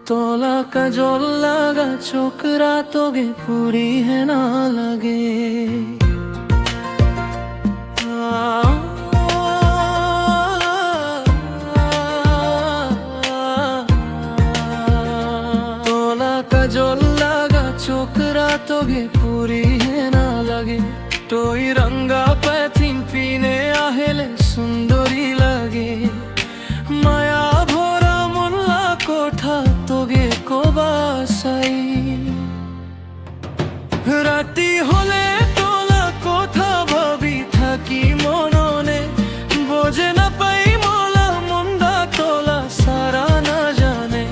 তোলা কাজল লাগা চোখরা তোগে পুরি হে না লাগে। তোলা কাজল লাগা চোখরা তোगे পুরি হে না লাগে। टोई रंगा पैथिन पीने आहेले सुंदरी लगे। माया भरा मुल्ला कोठा तोगे को बासाई। राती होले तोला कोठा भाबी थाकी मनने। बोझे ना पाई मोला मुंडा तोला सारा ना जाने।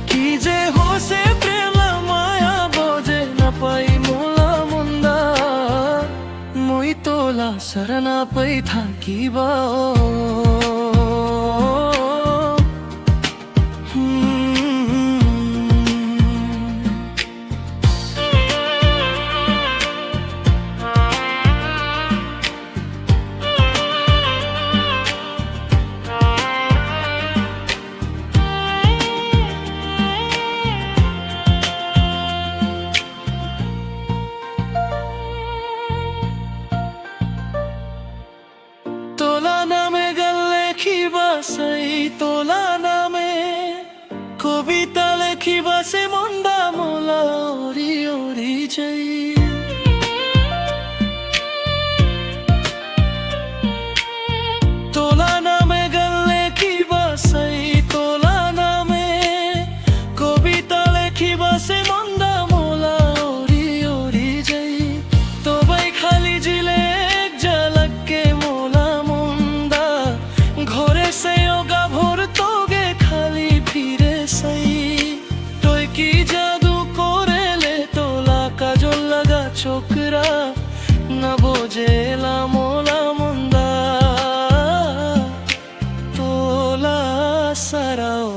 की जे होसे प्रेमा माया बोझे ना पाई मोला मुंडा। मुई तोला सरना पई थाकी बाओ। তোলা নামে গান লেখিবা সেই তোলা নামে। কবিতা লেখিবা সে মন্দা মোলা ওরি ওরি যাই। তোলা নামে গান লেখিবা সেই তোলা নামে। কবিতা লেখিবা সে মন্দা মোলা ওরি ওরি যাই। তবাই খালি জিলে এক ঝলক के मोला मुंदा। घोरे से योगा भोर तोगे खाली फिरे सही। तोय की जादू कोरे ले तोला काजल लगा चोकरा। न बोझेला मोला मुंदा तोला सराओ।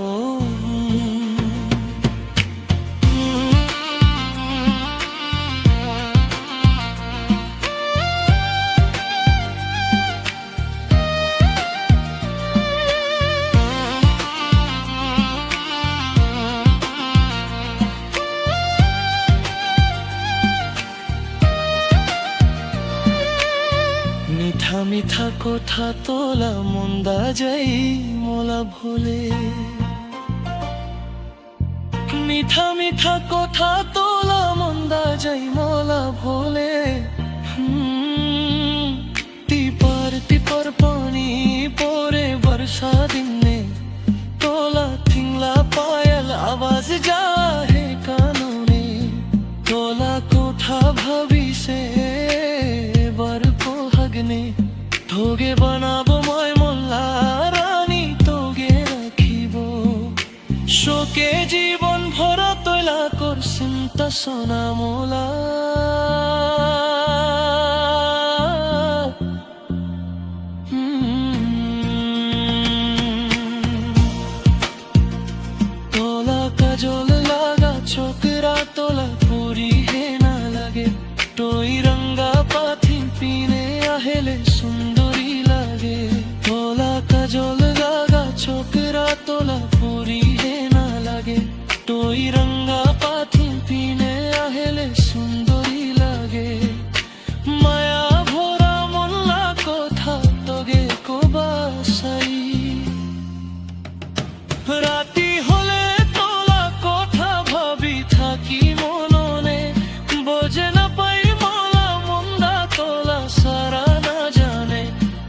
মিঠা মিঠা কথা তোলা মন্দা যাই মোলা ভোলে। মিঠা মিঠা কথা তোলা মন্দা যাই মোলা ভোলে। টিপার টিপার পানি পরে বর্ষা দিনে। তোলা থিংলা পাयल आवाज जाहे कानूने। তোলা কোঠা ভাবি সে বার হগনে। তোগে বানাবো মই মোল্লা রানী তোগে রাখিব। শোকে জীবন ভরা তৈলা করছেন তা সোনা মোলা। তোলা কাজল লাগা চোখরা তোলা পুরি হে না লাগে। टोई रंगा पाथिन पीने आहेले सुंदरी लगे। तोला काजल लागा चोकरा तोला पुरी हे ना लगे। टोई रंगा पाथिन पीने आहेले सुंदरी लगे। माया भरा मोल्ला कोठा तोगे को बासाई। राती होले तोला कोठा भाबी थाकी मनने। बोझे ना पाई सारा ना जाने।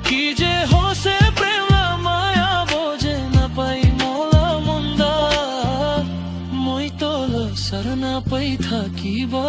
की जे होसे प्रेमा माया बोझे ना पाई मोला मुंदा। मुई तोला सरना पई थाकी बा।